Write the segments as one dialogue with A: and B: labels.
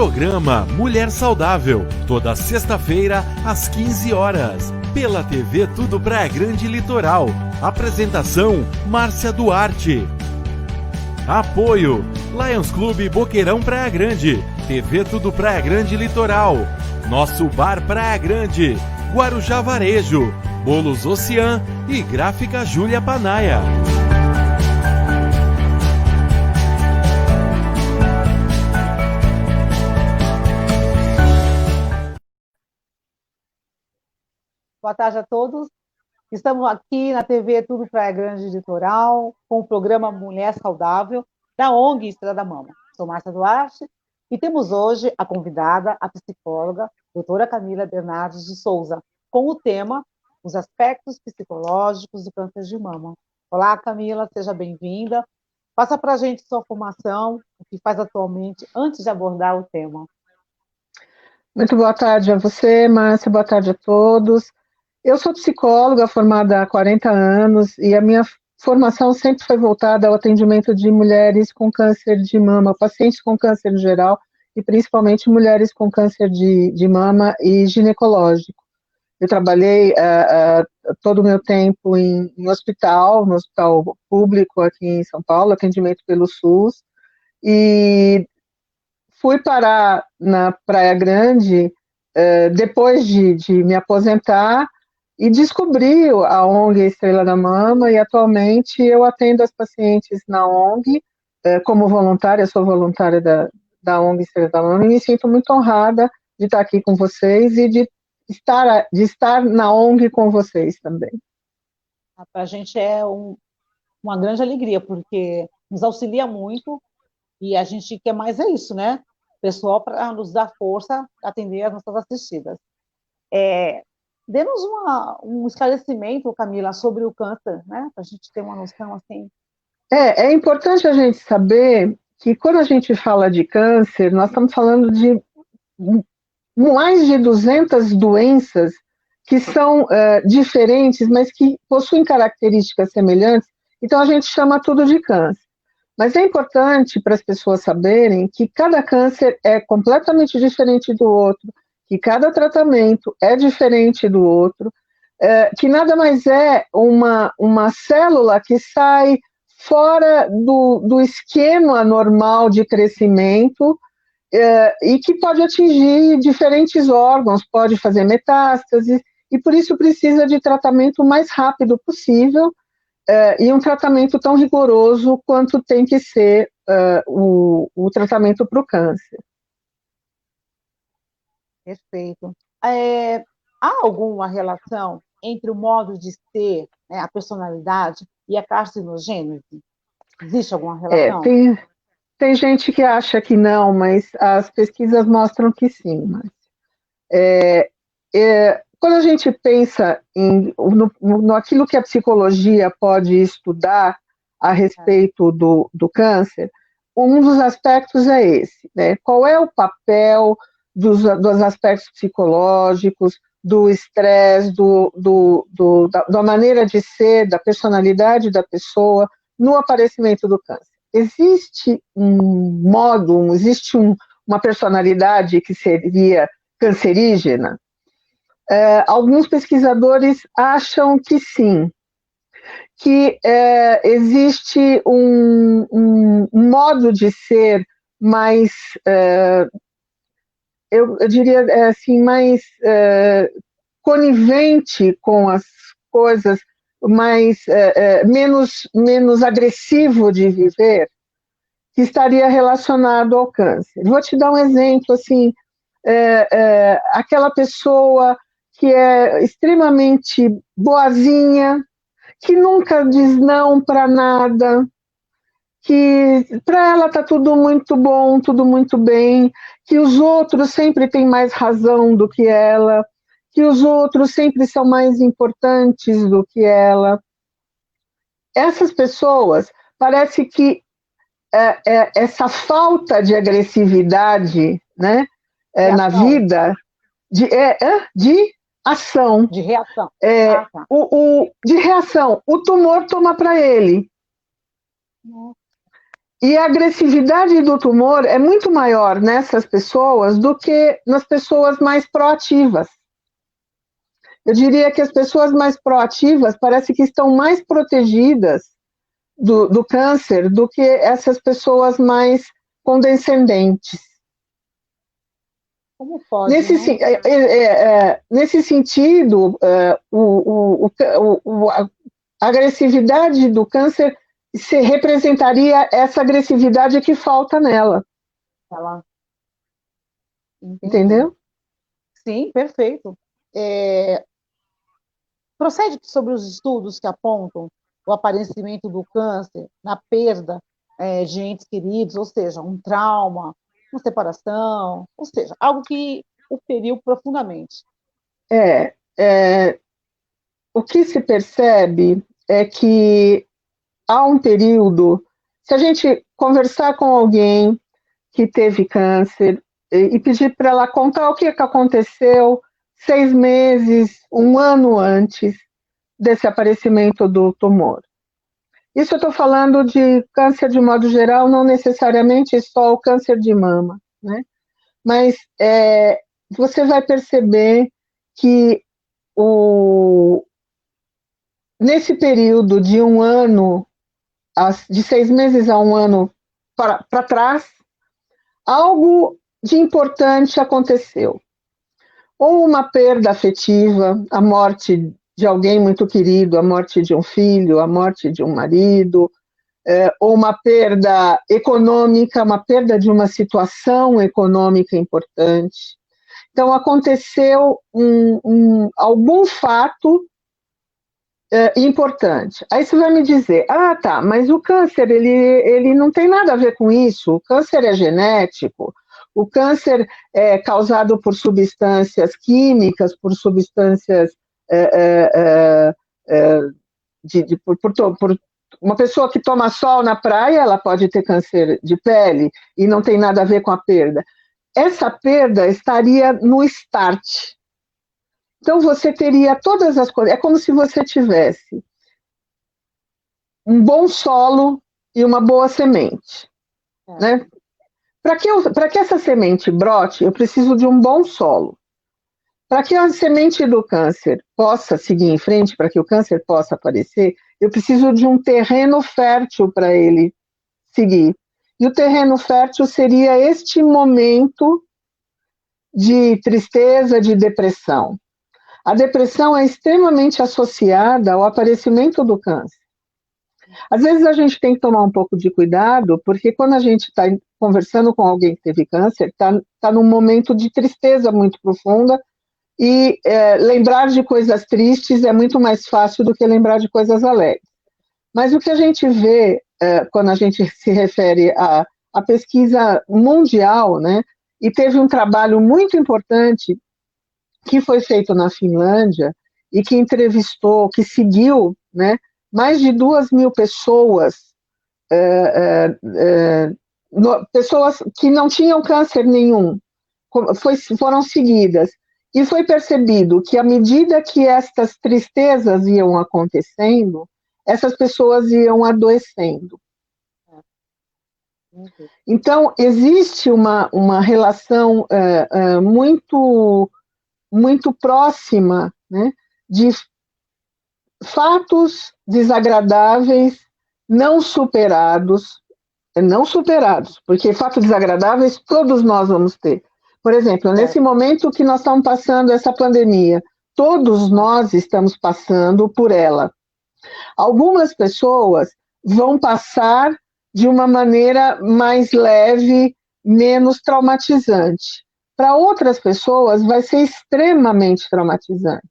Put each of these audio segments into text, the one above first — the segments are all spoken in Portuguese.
A: Programa Mulher Saudável, toda sexta-feira às 15 horas, pela TV Tudo Praia Grande Litoral. Apresentação, Márcia Duarte. Apoio, Lions Clube Boqueirão Praia Grande, TV Tudo Praia Grande Litoral, Nosso Bar Praia Grande, Guarujá Varejo, Bolos Ocean e Gráfica Júlia Panaia.
B: Boa tarde a todos. Estamos aqui na TV Tudo Praia Grande Litoral, com o programa Mulher Saudável, da ONG Estrela da Mama. Sou Márcia Duarte e temos hoje a convidada, a psicóloga, doutora Camila Bernardes de Souza, com o tema Os Aspectos Psicológicos do Câncer de Mama. Olá, Camila, seja bem-vinda. Passa para a gente sua formação, o que faz atualmente, antes de abordar o tema.
C: Muito boa tarde a você, Márcia, boa tarde a todos. Eu sou psicóloga formada há 40 anos e a minha formação sempre foi voltada ao atendimento de mulheres com câncer de mama, pacientes com câncer em geral e principalmente mulheres com câncer de mama e ginecológico. Eu trabalhei todo o meu tempo no hospital público aqui em São Paulo, atendimento pelo SUS, e fui parar na Praia Grande depois de me aposentar e descobri a ONG Estrela da Mama e atualmente eu atendo as pacientes na ONG como voluntária, sou voluntária da ONG Estrela da Mama e me sinto muito honrada de estar aqui com vocês e de estar na ONG com vocês também.
B: Para a gente é uma grande alegria, porque nos auxilia muito e a gente quer mais isso, né? Pessoal para nos dar força, atender as nossas assistidas. Dê-nos um esclarecimento, Camila, sobre o câncer, né? Para a gente ter uma noção assim.
C: É importante a gente saber que quando a gente fala de câncer, nós estamos falando de mais de 200 doenças que são diferentes, mas que possuem características semelhantes, então a gente chama tudo de câncer. Mas é importante para as pessoas saberem que cada câncer é completamente diferente do outro, que cada tratamento é diferente do outro, que nada mais é uma célula que sai fora do esquema normal de crescimento e que pode atingir diferentes órgãos, pode fazer metástase, e por isso precisa de tratamento o mais rápido possível, e um tratamento tão rigoroso quanto tem que ser o tratamento para o câncer.
B: Perfeito. Há alguma relação entre o modo de ser, né, a personalidade e a carcinogênese? Existe alguma relação?
C: Tem gente que acha que não, mas as pesquisas mostram que sim. Mas, quando a gente pensa no aquilo que a psicologia pode estudar a respeito do câncer, um dos aspectos é esse, né? Qual é o papel dos aspectos psicológicos, do estresse, da maneira de ser, da personalidade da pessoa no aparecimento do câncer. Existe uma personalidade que seria cancerígena? Alguns pesquisadores acham que sim, que existe um modo de ser mais, eu diria assim, mais conivente com as coisas, menos agressivo de viver, que estaria relacionado ao câncer. Vou te dar um exemplo, assim, aquela pessoa que é extremamente boazinha, que nunca diz não para nada, que para ela está tudo muito bom, tudo muito bem, que os outros sempre têm mais razão do que ela, que os outros sempre são mais importantes do que ela. Essas pessoas, parece que essa falta de agressividade, né, na vida, de ação.
B: De reação.
C: De reação. O tumor toma para ele. E a agressividade do tumor é muito maior nessas pessoas do que nas pessoas mais proativas. Eu diria que as pessoas mais proativas parece que estão mais protegidas do câncer do que essas pessoas mais condescendentes.
B: Como pode,
C: nesse sentido, a agressividade do câncer se representaria essa agressividade que falta nela. Entendeu?
B: Sim, perfeito. Procede sobre os estudos que apontam o aparecimento do câncer na perda de entes queridos, ou seja, um trauma, uma separação, ou seja, algo que o feriu profundamente.
C: O que se percebe é que há um período, se a gente conversar com alguém que teve câncer e pedir para ela contar o que aconteceu 6 meses, 1 ano antes desse aparecimento do tumor. Isso eu estou falando de câncer de modo geral, não necessariamente só o câncer de mama, né? Mas você vai perceber que nesse período de 1 ano, de 6 meses a 1 ano para trás, algo de importante aconteceu. Ou uma perda afetiva, a morte de alguém muito querido, a morte de um filho, a morte de um marido, ou uma perda econômica, uma perda de uma situação econômica importante. Então, aconteceu algum fato importante. Aí você vai me dizer, tá, mas o câncer, ele não tem nada a ver com isso, o câncer é genético, o câncer é causado por substâncias químicas, por substâncias por uma pessoa que toma sol na praia, ela pode ter câncer de pele e não tem nada a ver com a perda. Essa perda estaria no start. Então você teria todas as coisas, é como se você tivesse um bom solo e uma boa semente, né? Para que essa semente brote, eu preciso de um bom solo. Para que a semente do câncer possa seguir em frente, para que o câncer possa aparecer, eu preciso de um terreno fértil para ele seguir. E o terreno fértil seria este momento de tristeza, de depressão. A depressão é extremamente associada ao aparecimento do câncer. Às vezes a gente tem que tomar um pouco de cuidado, porque quando a gente está conversando com alguém que teve câncer, está num momento de tristeza muito profunda, e lembrar de coisas tristes é muito mais fácil do que lembrar de coisas alegres. Mas o que a gente vê quando a gente se refere à pesquisa mundial, né, e teve um trabalho muito importante que foi feito na Finlândia e que entrevistou, que seguiu, né, mais de 2.000 pessoas, pessoas que não tinham câncer nenhum, foram seguidas. E foi percebido que, à medida que estas tristezas iam acontecendo, essas pessoas iam adoecendo. Então, existe uma relação muito, muito próxima, né, de fatos desagradáveis não superados, porque fatos desagradáveis todos nós vamos ter. Por exemplo, nesse momento que nós estamos passando essa pandemia, todos nós estamos passando por ela. Algumas pessoas vão passar de uma maneira mais leve, menos traumatizante. Para outras pessoas, vai ser extremamente traumatizante.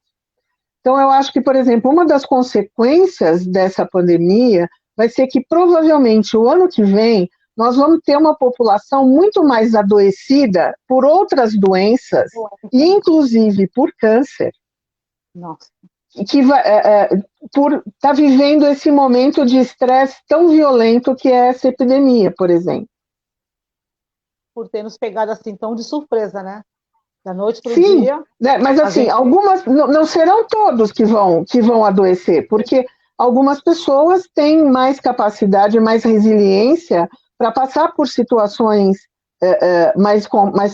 C: Então, eu acho que, por exemplo, uma das consequências dessa pandemia vai ser que, provavelmente, o ano que vem, nós vamos ter uma população muito mais adoecida por outras doenças, e inclusive por câncer.
B: Nossa.
C: Que por estar vivendo esse momento de estresse tão violento que é essa epidemia, por exemplo.
B: Por ter nos pegado assim tão de surpresa, né? Da noite para o
C: Sim,
B: dia.
C: Né, mas assim, algumas, não serão todos que vão adoecer, porque algumas pessoas têm mais capacidade, mais resiliência para passar por situações mais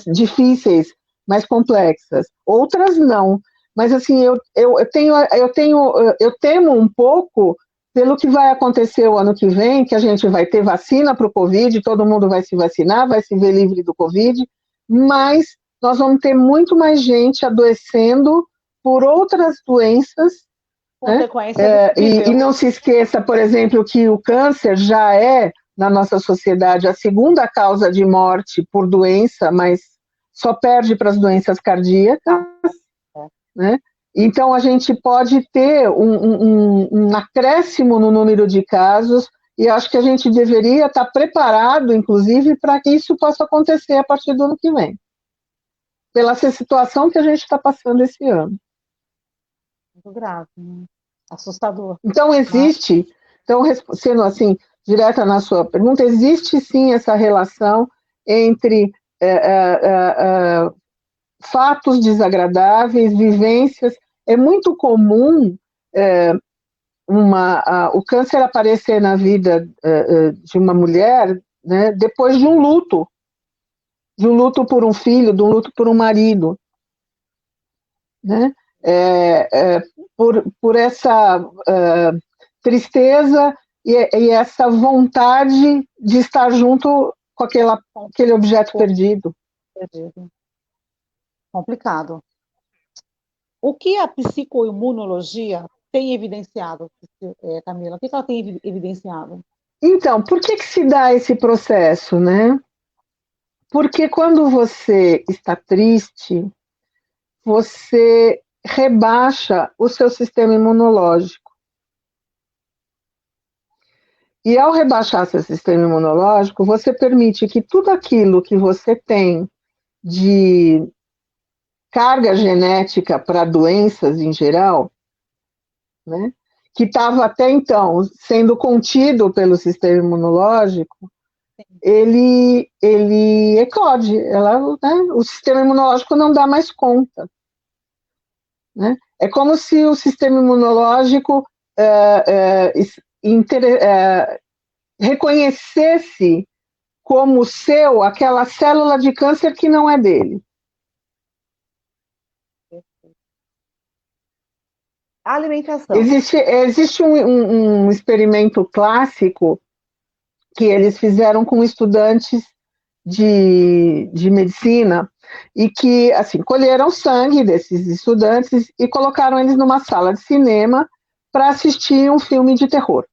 C: difíceis, mais complexas. Outras não. Mas, assim, eu temo um pouco pelo que vai acontecer o ano que vem, que a gente vai ter vacina para o Covid, todo mundo vai se vacinar, vai se ver livre do Covid, mas nós vamos ter muito mais gente adoecendo por outras doenças, né? E não se esqueça, por exemplo, que o câncer já é, na nossa sociedade, a segunda causa de morte por doença, mas só perde para as doenças cardíacas, né? Então, a gente pode ter um acréscimo no número de casos, e acho que a gente deveria estar preparado, inclusive, para que isso possa acontecer a partir do ano que vem, pela situação que a gente está passando esse ano.
B: Muito grave, né? Assustador.
C: Então, sendo assim, direta na sua pergunta, existe sim essa relação entre fatos desagradáveis, vivências. É muito comum o câncer aparecer na vida de uma mulher, né, depois de um luto por um filho, de um luto por um marido, né? Por essa tristeza e essa vontade de estar junto com aquele objeto perdido.
B: Complicado. O que a psicoimunologia tem evidenciado, Camila? O que ela tem evidenciado?
C: Então, por que se dá esse processo, né? Porque quando você está triste, você rebaixa o seu sistema imunológico. E ao rebaixar seu sistema imunológico, você permite que tudo aquilo que você tem de carga genética para doenças em geral, né, que estava até então sendo contido pelo sistema imunológico, ele eclode, né, o sistema imunológico não dá mais conta. Né? É como se o sistema imunológico reconhecesse como seu aquela célula de câncer que não é dele.
B: A alimentação.
C: Existe um experimento clássico que eles fizeram com estudantes de medicina e que, assim, colheram sangue desses estudantes e colocaram eles numa sala de cinema para assistir um filme de terror,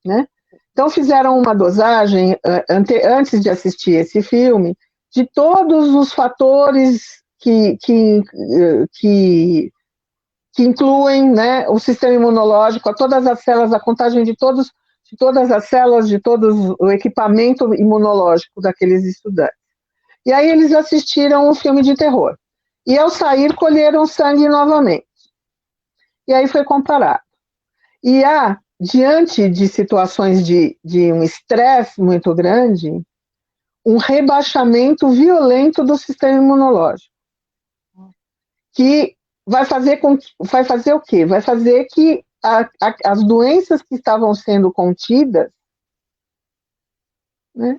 C: né? Então, fizeram uma dosagem, antes de assistir esse filme, de todos os fatores que incluem, né, o sistema imunológico, a todas as células, a contagem de todas as células, de todo o equipamento imunológico daqueles estudantes. E aí eles assistiram um filme de terror. E ao sair, colheram sangue novamente. E aí foi comparado. E diante de situações de um estresse muito grande, um rebaixamento violento do sistema imunológico, que vai fazer o quê? Vai fazer que as doenças que estavam sendo contidas, né,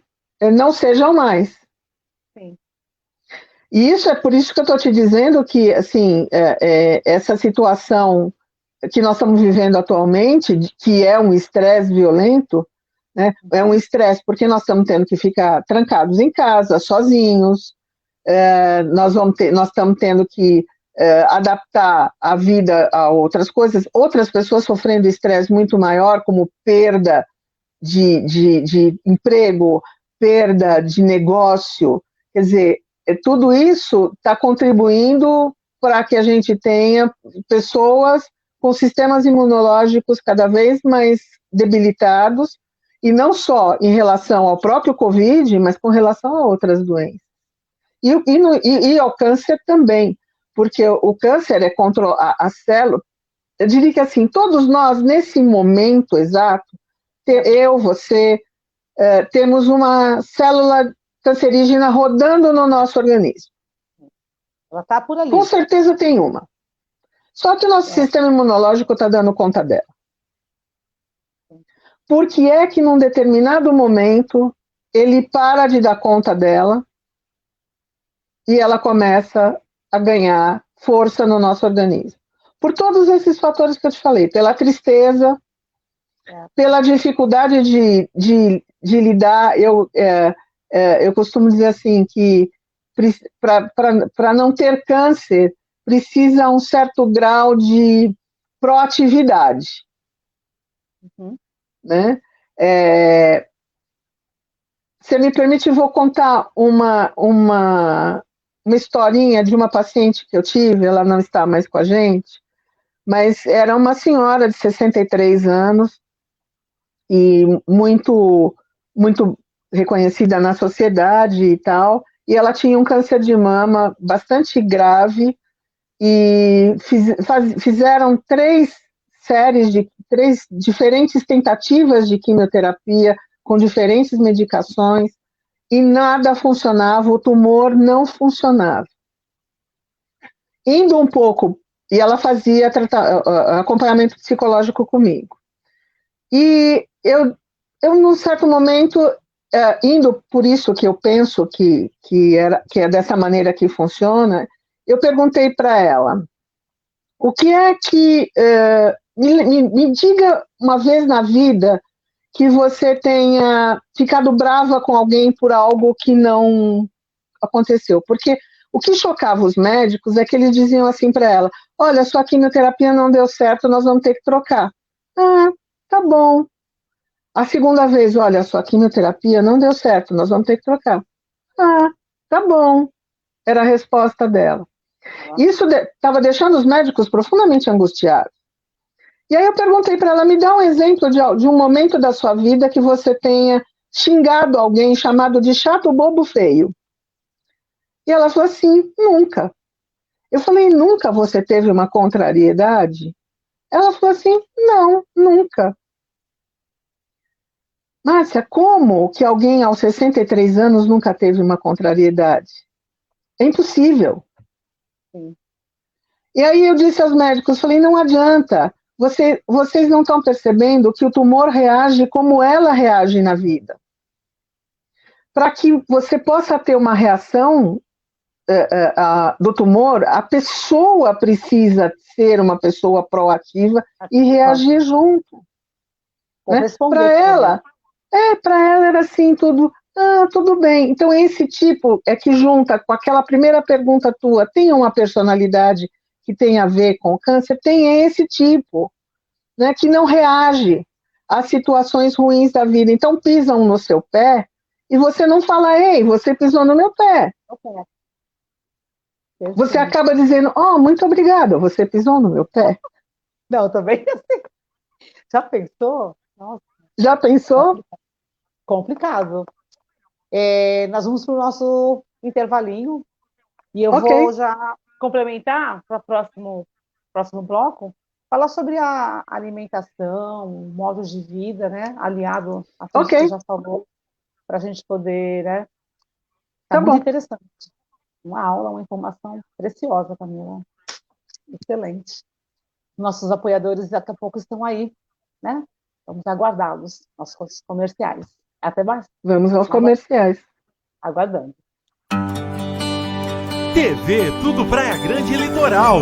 C: não sejam mais.
B: Sim.
C: E isso é por isso que eu estou te dizendo que, assim, essa situação que nós estamos vivendo atualmente, que é um estresse violento, né, é um estresse porque nós estamos tendo que ficar trancados em casa, sozinhos, nós estamos tendo que adaptar a vida a outras coisas, outras pessoas sofrendo estresse muito maior, como perda de emprego, perda de negócio, quer dizer, tudo isso está contribuindo para que a gente tenha pessoas com sistemas imunológicos cada vez mais debilitados, e não só em relação ao próprio Covid, mas com relação a outras doenças. E ao câncer também, porque o câncer é contra a célula. Eu diria que, assim, todos nós, nesse momento exato, eu, você, temos uma célula cancerígena rodando no nosso organismo.
B: Ela está por ali.
C: Com certeza tem uma. Só que o nosso sistema imunológico está dando conta dela. por que é que num determinado momento ele para de dar conta dela e ela começa a ganhar força no nosso organismo. Por todos esses fatores que eu te falei, pela tristeza, pela dificuldade de lidar, eu costumo dizer assim, que para não ter câncer, precisa um certo grau de proatividade.
B: Uhum.
C: Né? Se me permite, vou contar uma historinha de uma paciente que eu tive, ela não está mais com a gente, mas era uma senhora de 63 anos e muito, muito reconhecida na sociedade e tal, e ela tinha um câncer de mama bastante grave e fizeram três diferentes tentativas de quimioterapia com diferentes medicações e nada funcionava, o tumor não funcionava. Indo um pouco, e ela fazia acompanhamento psicológico comigo. E eu num certo momento, indo por isso que eu penso que é dessa maneira que funciona, eu perguntei para ela, o que é que... me diga uma vez na vida que você tenha ficado brava com alguém por algo que não aconteceu. Porque o que chocava os médicos é que eles diziam assim para ela, olha, sua quimioterapia não deu certo, nós vamos ter que trocar. Ah, tá bom. A segunda vez, olha, sua quimioterapia não deu certo, nós vamos ter que trocar. Ah, tá bom. Era a resposta dela. Isso estava deixando os médicos profundamente angustiados. E aí eu perguntei para ela, me dá um exemplo de um momento da sua vida que você tenha xingado alguém chamado de chato, bobo, feio. E ela falou assim, nunca. Eu falei, nunca você teve uma contrariedade? Ela falou assim, não, nunca. Márcia, como que alguém aos 63 anos nunca teve uma contrariedade? É impossível.
B: Sim.
C: E aí eu disse aos médicos, falei, não adianta, vocês não estão percebendo que o tumor reage como ela reage na vida. Para que você possa ter uma reação do tumor, a pessoa precisa ser uma pessoa proativa e reagir junto. Né? Para ela era assim, tudo bem. Então esse tipo é que junta com aquela primeira pergunta tua, tem uma personalidade que tem a ver com o câncer, tem esse tipo, né, que não reage às situações ruins da vida. Então pisam no seu pé e você não fala, ei, você pisou no meu pé. Você acaba dizendo, muito obrigada, você pisou no meu pé.
B: Não, também assim. Já pensou? Nossa.
C: Já pensou?
B: Complicado. Nós vamos para o nosso intervalinho e eu vou já complementar para o próximo bloco, falar sobre a alimentação, modo de vida, né? Aliado a tudo que você já falou, para a gente poder, né? Tá muito interessante. Uma aula, uma informação preciosa, Camila. Excelente. Nossos apoiadores daqui a pouco estão aí, né? Vamos aguardá-los, nossos comerciais. Até mais.
C: Vamos aos comerciais.
B: Aguardando.
A: TV Tudo Praia Grande e Litoral.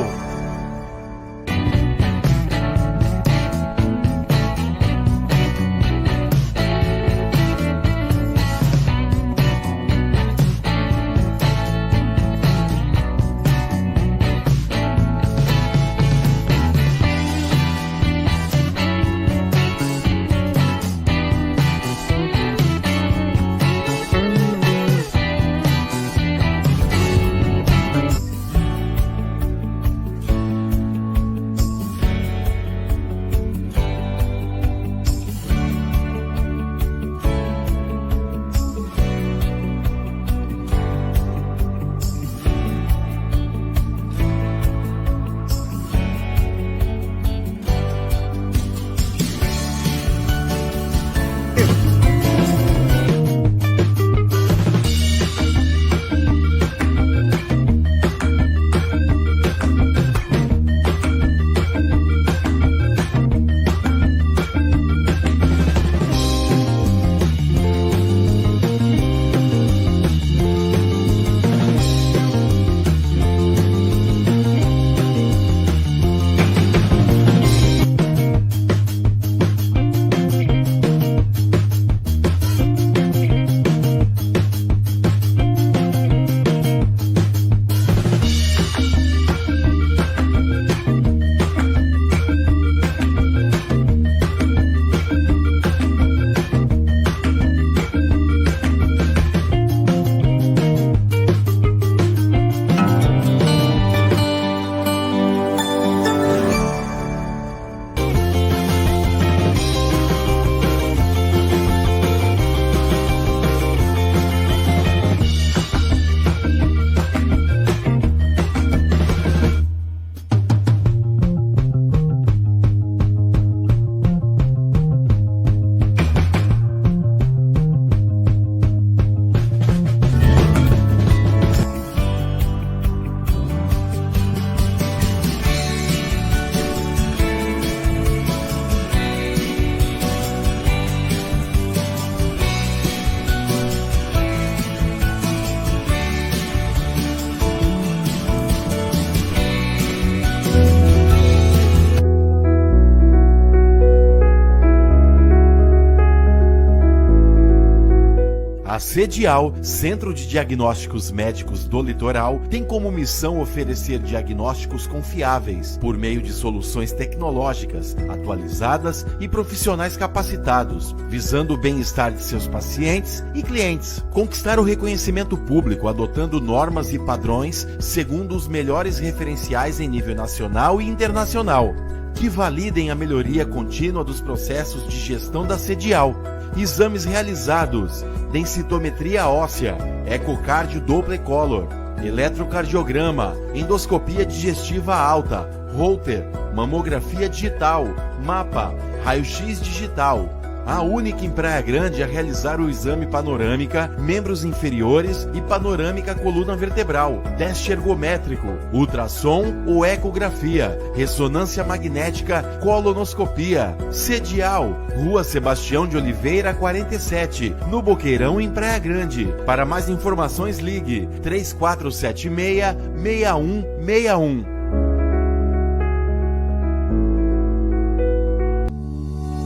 A: A CEDIAL, Centro de Diagnósticos Médicos do Litoral, tem como missão oferecer diagnósticos confiáveis por meio de soluções tecnológicas, atualizadas e profissionais capacitados, visando o bem-estar de seus pacientes e clientes. Conquistar o reconhecimento público adotando normas e padrões segundo os melhores referenciais em nível nacional e internacional, que validem a melhoria contínua dos processos de gestão da CEDIAL. Exames realizados: densitometria óssea, ecocardio Doppler Color, eletrocardiograma, endoscopia digestiva alta, Holter, mamografia digital, mapa, raio-x digital. A única em Praia Grande a realizar o exame panorâmica, membros inferiores e panorâmica coluna vertebral, teste ergométrico, ultrassom ou ecografia, ressonância magnética, colonoscopia. CEDIAL, Rua Sebastião de Oliveira, 47, no Boqueirão, em Praia Grande. Para mais informações, ligue 3476-6161.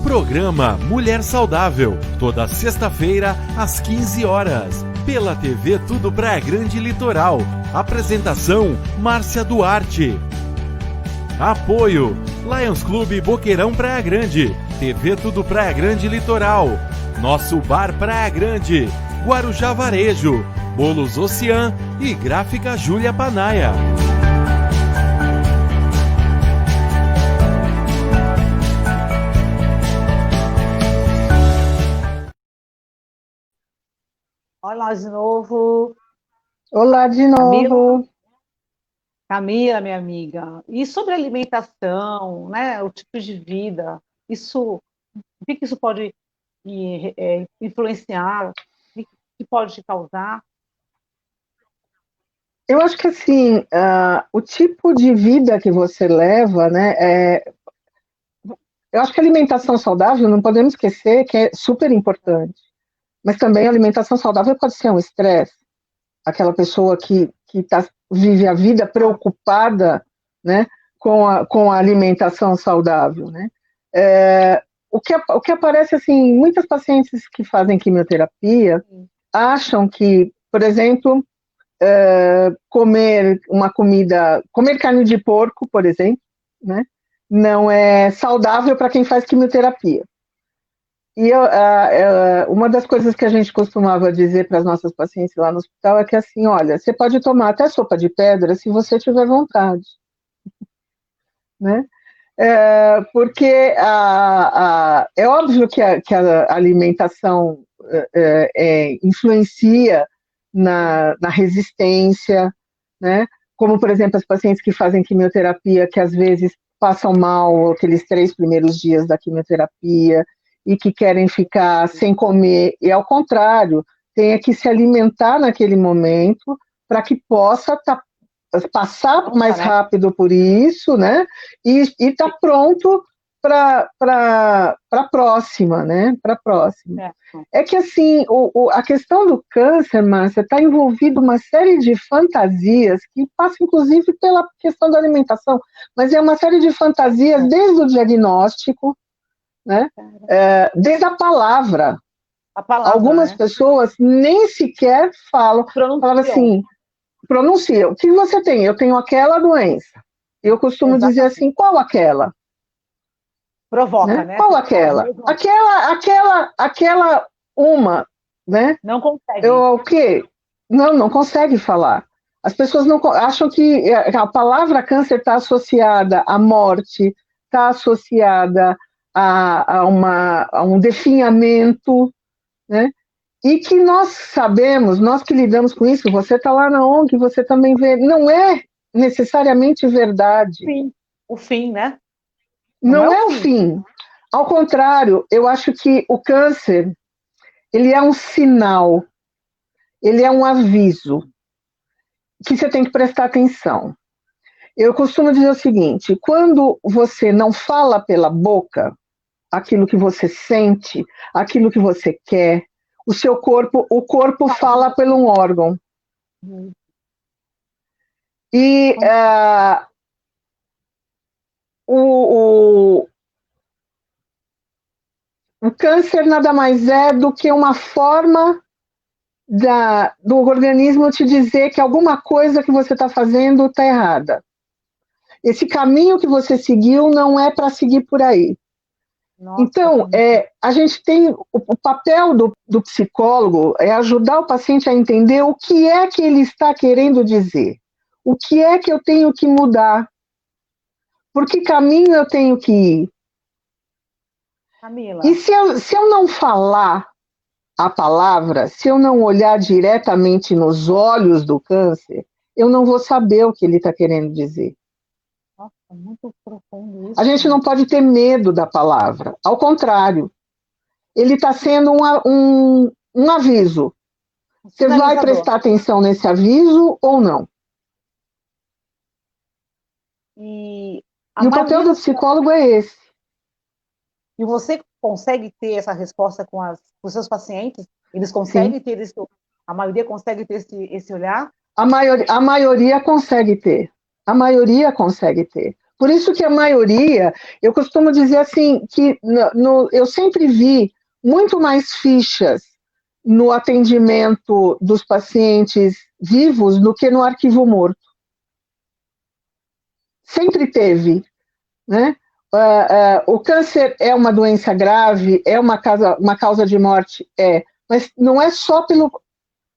A: Programa Mulher Saudável, toda sexta-feira, às 15 horas, pela TV Tudo Praia Grande Litoral. Apresentação, Márcia Duarte. Apoio, Lions Clube Boqueirão Praia Grande, TV Tudo Praia Grande Litoral, Nosso Bar Praia Grande, Guarujá Varejo, Bolos Ocean e Gráfica Júlia Panaia.
B: Olá de novo.
C: Olá de novo.
B: Camila, minha amiga. E sobre alimentação, né, o tipo de vida, o que isso pode influenciar, o que pode te causar?
C: Eu acho que assim, o tipo de vida que você leva, né, eu acho que a alimentação saudável, não podemos esquecer que é super importante. Mas também a alimentação saudável pode ser um estresse. Aquela pessoa que vive a vida preocupada, né, com a alimentação saudável. Né? O que aparece, assim, muitas pacientes que fazem quimioterapia acham que, por exemplo, comer carne de porco, por exemplo, né, não é saudável para quem faz quimioterapia. E uma das coisas que a gente costumava dizer para as nossas pacientes lá no hospital é que, assim, olha, você pode tomar até sopa de pedra se você tiver vontade, né? Porque é óbvio que a alimentação influencia na resistência, né? Como, por exemplo, as pacientes que fazem quimioterapia, que às vezes passam mal aqueles 3 primeiros dias da quimioterapia, e que querem ficar sem comer, e ao contrário, tenha que se alimentar naquele momento para que possa passar mais rápido por isso, né? E estar pronto para a próxima, né? Para a próxima. É que assim, a questão do câncer, Márcia, está envolvida uma série de fantasias que passa inclusive pela questão da alimentação, mas é uma série de fantasias desde o diagnóstico, né? Desde a palavra. Algumas pessoas nem sequer falam assim, pronunciam. O que você tem? Eu tenho aquela doença. Eu costumo dizer assim, qual aquela?
B: Provoca, né?
C: Qual aquela? Aquela uma, né?
B: Não consegue.
C: O quê? Não consegue falar. As pessoas não acham que a palavra câncer está associada à morte, está associada a um definhamento, né? E que nós sabemos, nós que lidamos com isso, você está lá na ONG, você também vê, não é necessariamente verdade.
B: O fim, né?
C: Não é o fim. Ao contrário, eu acho que o câncer, ele é um sinal, ele é um aviso, que você tem que prestar atenção. Eu costumo dizer o seguinte, quando você não fala pela boca aquilo que você sente, aquilo que você quer, o corpo fala por um órgão. E o câncer nada mais é do que uma forma do organismo te dizer que alguma coisa que você está fazendo está errada. Esse caminho que você seguiu não é para seguir por aí.
B: Nossa,
C: então, a gente tem o papel do psicólogo é ajudar o paciente a entender o que é que ele está querendo dizer. O que é que eu tenho que mudar? Por que caminho eu tenho que ir?
B: Camila.
C: E se eu não falar a palavra, se eu não olhar diretamente nos olhos do câncer, eu não vou saber o que ele está querendo dizer.
B: Nossa, muito profundo isso.
C: A gente não pode ter medo da palavra. Ao contrário, ele está sendo um aviso. Você vai prestar atenção nesse aviso ou não? E o papel do psicólogo é esse.
B: E você consegue ter essa resposta com os seus pacientes? Eles conseguem ter isso? A maioria consegue ter esse olhar?
C: A maioria consegue ter. A maioria consegue ter. Por isso que a maioria, eu costumo dizer assim, que eu sempre vi muito mais fichas no atendimento dos pacientes vivos do que no arquivo morto. Sempre teve, né? O câncer é uma doença grave, é uma causa de morte, mas não é só pelo...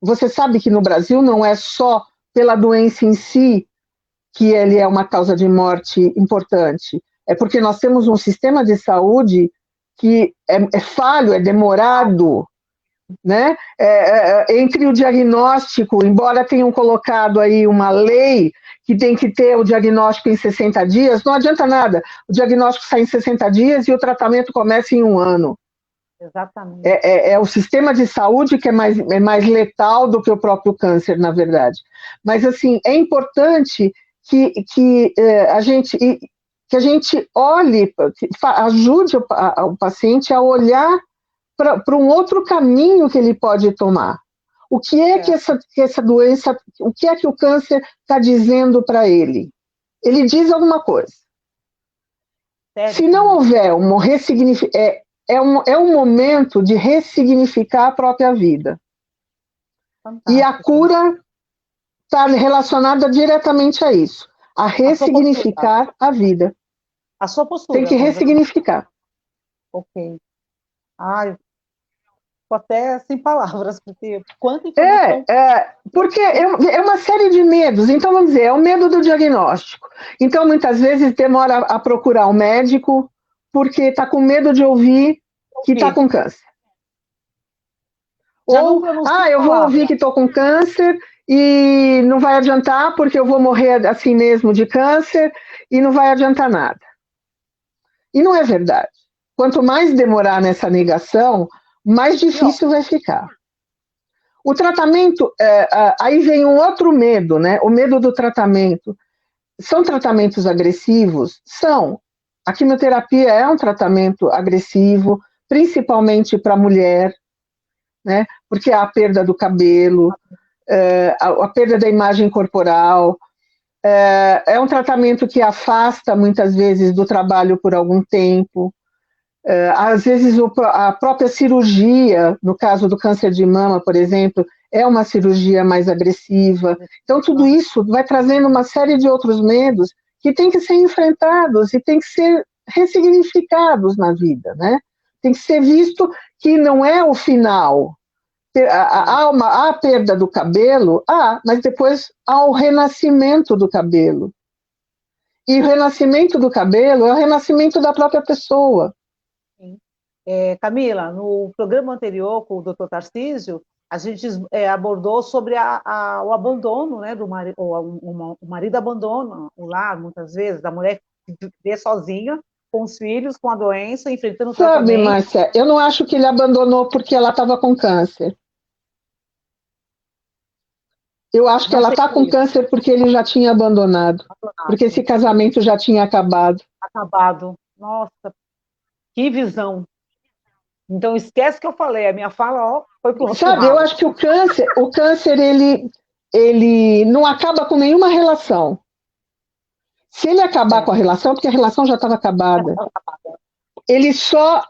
C: Você sabe que no Brasil não é só pela doença em si que ele é uma causa de morte importante, é porque nós temos um sistema de saúde que é falho, é demorado, né? Entre o diagnóstico, embora tenham colocado aí uma lei que tem que ter o diagnóstico em 60 dias, não adianta nada. O diagnóstico sai em 60 dias e o tratamento começa em 1 ano.
B: Exatamente.
C: É o sistema de saúde que é mais letal do que o próprio câncer, na verdade. Mas, assim, é importante que a gente olhe, ajude o paciente a olhar para um outro caminho que ele pode tomar. O que é que essa doença, o que é que o câncer está dizendo para ele? Ele diz alguma coisa. Se não houver um momento de ressignificar a própria vida. Fantástico. E a cura está relacionada diretamente a isso, a ressignificar a vida.
B: A sua postura.
C: Tem que ressignificar.
B: Ok. Ai, tô até sem palavras, porque quanta informação...
C: Porque é uma série de medos. Então, vamos dizer, é o medo do diagnóstico. Então, muitas vezes, demora a procurar um médico porque está com medo de ouvir que está com câncer. Ou, eu vou ouvir que estou com câncer e não vai adiantar porque eu vou morrer assim mesmo de câncer e não vai adiantar nada. E não é verdade. Quanto mais demorar nessa negação, mais difícil vai ficar. O tratamento, aí vem um outro medo, né? O medo do tratamento. São tratamentos agressivos? São. A quimioterapia é um tratamento agressivo, principalmente para a mulher, né? Porque há a perda do cabelo, a perda da imagem corporal. É um tratamento que afasta, muitas vezes, do trabalho por algum tempo. Às vezes, a própria cirurgia, no caso do câncer de mama, por exemplo, é uma cirurgia mais agressiva. Então, tudo isso vai trazendo uma série de outros medos que têm que ser enfrentados e têm que ser ressignificados na vida, né? Tem que ser visto que não é o final. Há a perda do cabelo, mas depois há o renascimento do cabelo. E o renascimento do cabelo é o renascimento da própria pessoa.
B: Camila, no programa anterior com o Dr. Tarcísio, a gente abordou sobre o abandono, né, do marido, o marido abandona o lar, muitas vezes, a mulher vê sozinha, com os filhos, com a doença, enfrentando o tratamento.
C: Sabe, Márcia, eu não acho que ele abandonou porque ela estava com câncer. Eu acho que ela está com câncer porque ele já tinha abandonado. Porque esse casamento já tinha acabado.
B: Nossa, que visão. Então, esquece que eu falei, a minha fala foi pro outro
C: Sabe, eu acho que o câncer ele não acaba com nenhuma relação. Se ele acabar com a relação, porque a relação já estava acabada, ele só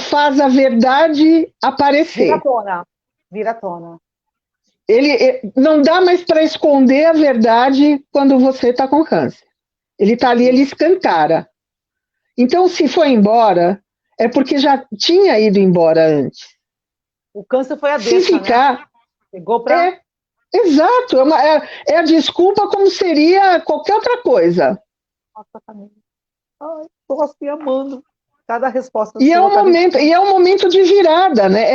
C: faz a verdade aparecer.
B: Vira à tona.
C: não dá mais para esconder a verdade quando você está com câncer. Ele está ali, ele escancara. Então, se foi embora, é porque já tinha ido embora antes.
B: O câncer foi a
C: Se
B: deixa,
C: ficar...
B: né? Pegou para...
C: Exato, é a desculpa como seria qualquer outra coisa.
B: Nossa, família. Ai, estou assim amando cada resposta.
C: E é um momento de virada, né?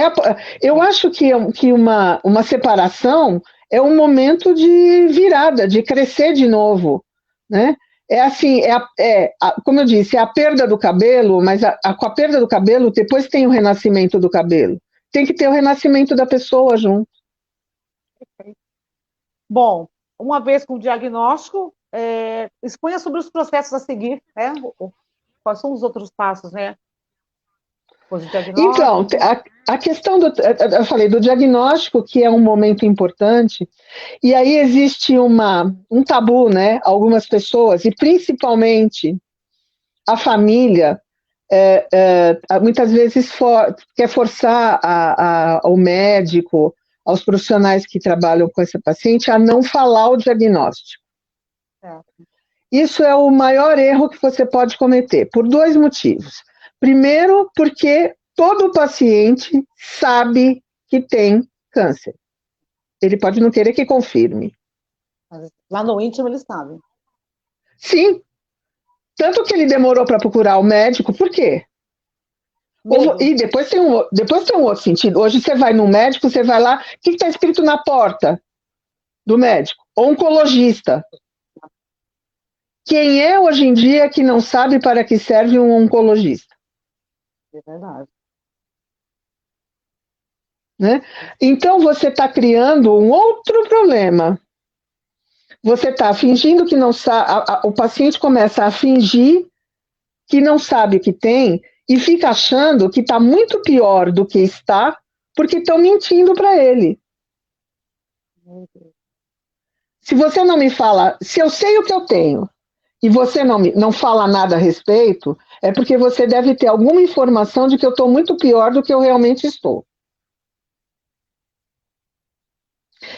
C: Eu acho que uma separação é um momento de virada, de crescer de novo, né? É assim, como eu disse, é a perda do cabelo, mas com a perda do cabelo, depois tem o renascimento do cabelo. Tem que ter o renascimento da pessoa junto.
B: Bom, uma vez com o diagnóstico, exponha sobre os processos a seguir, né? Quais são os outros passos, né?
C: Então, a questão eu falei do diagnóstico, que é um momento importante, e aí existe um tabu, né? Algumas pessoas, e principalmente a família, muitas vezes quer forçar ao médico, aos profissionais que trabalham com esse paciente, a não falar o diagnóstico. Isso é o maior erro que você pode cometer, por 2 motivos. Primeiro, porque todo paciente sabe que tem câncer. Ele pode não querer que confirme.
B: Lá no íntimo eles sabem.
C: Sim. Tanto que ele demorou para procurar o médico, por quê? E depois tem um outro sentido. Hoje você vai no médico, você vai lá, o que está escrito na porta do médico? Oncologista. Quem é hoje em dia que não sabe para que serve um oncologista?
B: É verdade.
C: Né? Então você está criando um outro problema. Você está fingindo que não sabe, o paciente começa a fingir que não sabe o que tem e fica achando que está muito pior do que está, porque estão mentindo para ele. Se você não me fala, se eu sei o que eu tenho, e você não fala nada a respeito, é porque você deve ter alguma informação de que eu estou muito pior do que eu realmente estou.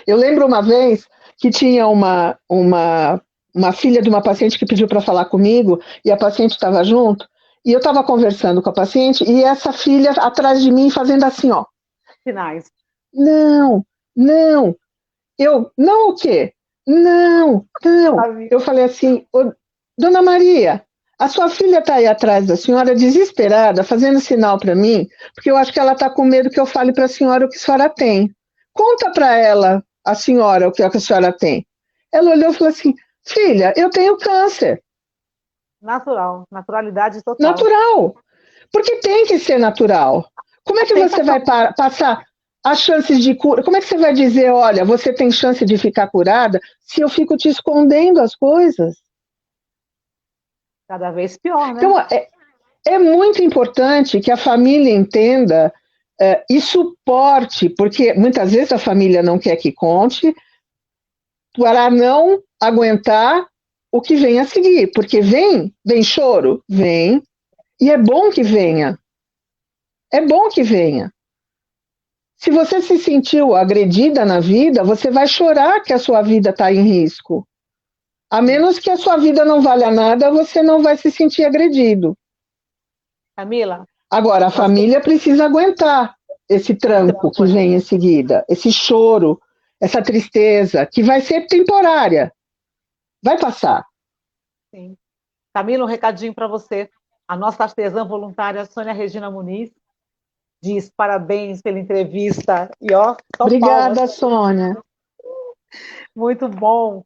C: Eu lembro uma vez que tinha uma filha de uma paciente que pediu para falar comigo, e a paciente estava junto, e eu estava conversando com a paciente, e essa filha atrás de mim fazendo assim, ó.
B: Sinais.
C: Não. Não o quê? Não. Eu falei assim, Dona Maria, a sua filha está aí atrás da senhora, desesperada, fazendo sinal para mim, porque eu acho que ela está com medo que eu fale para a senhora o que a senhora tem. Conta para ela, a senhora, o que a senhora tem. Ela olhou e falou assim, filha, eu tenho câncer.
B: Natural, naturalidade total.
C: Natural, porque tem que ser natural. Como é que você vai passar as chances de cura? Como é que você vai dizer, olha, você tem chance de ficar curada, se eu fico te escondendo as coisas?
B: Cada vez pior, né?
C: Então, é muito importante que a família entenda e suporte, porque muitas vezes a família não quer que conte, para não aguentar o que vem a seguir, porque vem choro, vem, e é bom que venha. É bom que venha. Se você se sentiu agredida na vida, você vai chorar que a sua vida está em risco. A menos que a sua vida não valha nada, você não vai se sentir agredido.
B: Camila?
C: Agora, a família precisa aguentar esse tranco que vem em seguida, esse choro, essa tristeza, que vai ser temporária. Vai passar.
B: Sim. Camila, um recadinho para você. A nossa artesã voluntária, Sônia Regina Muniz, diz parabéns pela entrevista. E ó,
C: obrigada,
B: palmas.
C: Sônia.
B: Muito bom.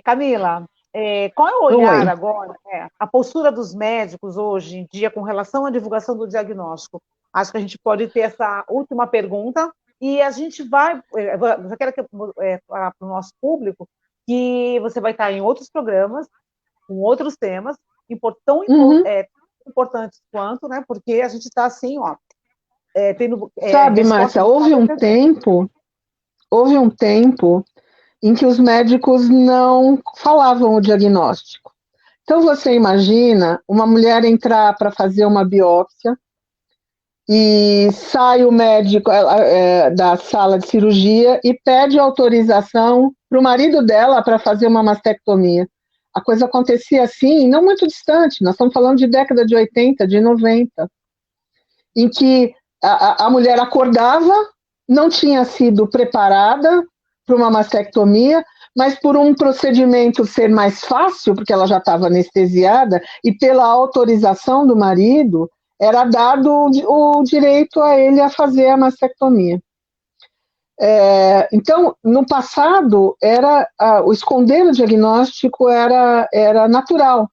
B: Camila, qual é o olhar agora, a postura dos médicos hoje em dia com relação à divulgação do diagnóstico? Acho que a gente pode ter essa última pergunta e a gente vai, eu quero falar para o nosso público que você vai estar em outros programas, com outros temas, tão importantes quanto, né? Porque a gente está assim, ó, tendo...
C: Sabe, Márcia, houve um tempo em que os médicos não falavam o diagnóstico. Então, você imagina uma mulher entrar para fazer uma biópsia e sai o médico da sala de cirurgia e pede autorização para o marido dela para fazer uma mastectomia. A coisa acontecia assim, não muito distante, nós estamos falando de década de 80, de 90, em que a mulher acordava, não tinha sido preparada para uma mastectomia, mas por um procedimento ser mais fácil, porque ela já estava anestesiada, e pela autorização do marido, era dado o direito a ele a fazer a mastectomia. Então, no passado, o esconder o diagnóstico era natural,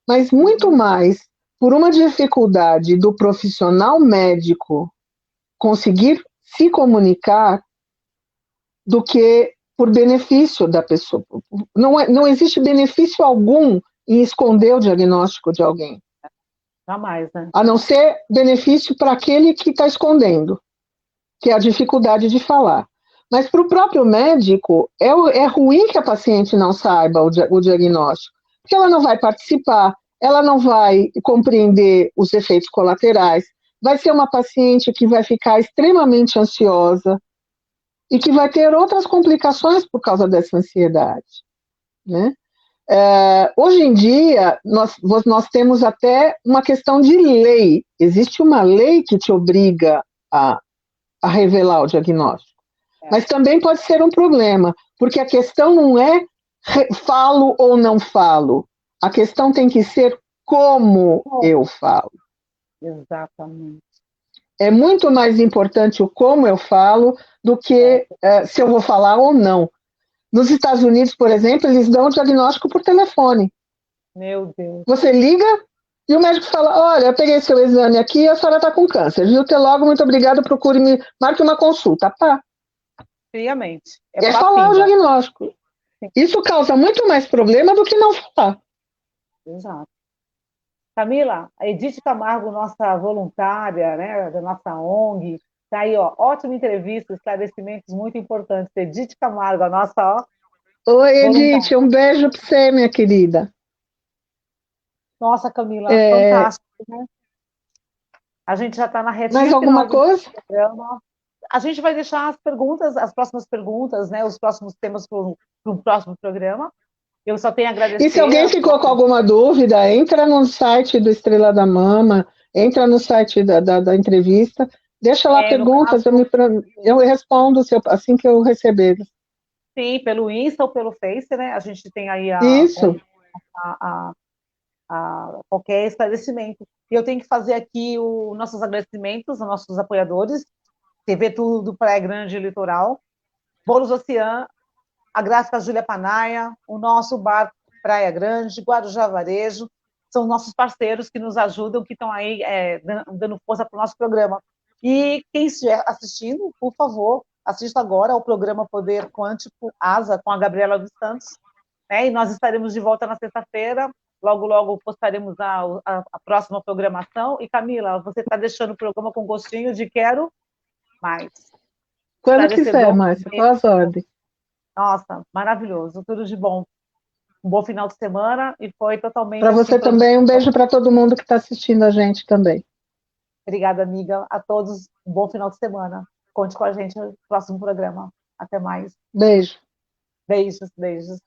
C: mas muito mais por uma dificuldade do profissional médico conseguir se comunicar do que por benefício da pessoa. Não existe benefício algum em esconder o diagnóstico de alguém.
B: Jamais, né?
C: A não ser benefício para aquele que está escondendo, que é a dificuldade de falar. Mas para o próprio médico, é ruim que a paciente não saiba o diagnóstico, porque ela não vai participar, ela não vai compreender os efeitos colaterais, vai ser uma paciente que vai ficar extremamente ansiosa e que vai ter outras complicações por causa dessa ansiedade, né? Hoje em dia, nós temos até uma questão de lei. Existe uma lei que te obriga a revelar o diagnóstico. Mas também pode ser um problema, porque a questão não é falo ou não falo. A questão tem que ser como eu falo.
B: Exatamente.
C: É muito mais importante o como eu falo do que se eu vou falar ou não. Nos Estados Unidos, por exemplo, eles dão o diagnóstico por telefone.
B: Meu Deus.
C: Você liga e o médico fala, olha, eu peguei seu exame aqui e a senhora está com câncer. Viu? Até logo, muito obrigada, marque uma consulta. Pá.
B: Friamente.
C: É falar o diagnóstico. Isso causa muito mais problema do que não falar.
B: Exato. Camila, a Edith Camargo, nossa voluntária, né, da nossa ONG, tá aí, ó, ótima entrevista, esclarecimentos muito importantes. Edith Camargo, a nossa, ó.
C: Oi, Edith, um beijo para você, minha querida.
B: Nossa, Camila, fantástico, né? A gente já está na reta
C: Mais alguma coisa?
B: A gente vai deixar as perguntas, as próximas perguntas, né, os próximos temas para o próximo programa. Eu só tenho a agradecer.
C: E se alguém ficou com alguma dúvida, entra no site do Estrela da Mama, entra no site da entrevista, deixa lá perguntas, eu respondo assim que eu receber.
B: Sim, pelo Insta ou pelo Face, né? A gente tem aí qualquer esclarecimento. E eu tenho que fazer aqui os nossos agradecimentos aos nossos apoiadores, TV Tudo Praia Grande Litoral, Bolos Ocean, a Gráfica Júlia Panaia, o nosso bar Praia Grande, Guarujá Varejo, são nossos parceiros que nos ajudam, que estão aí dando força para o nosso programa. E quem estiver assistindo, por favor, assista agora ao programa Poder Quântico Asa, com a Gabriela dos Santos, né? E nós estaremos de volta na sexta-feira, logo, logo postaremos a próxima programação. E Camila, você está deixando o programa com gostinho de quero mais.
C: Quando quiser, Márcia, com as ordens.
B: Nossa, maravilhoso, tudo de bom. Um bom final de semana e foi totalmente...
C: Para você também, um beijo para todo mundo que está assistindo a gente também.
B: Obrigada, amiga. A todos, um bom final de semana. Conte com a gente no próximo programa. Até mais.
C: Beijo.
B: Beijos, beijos.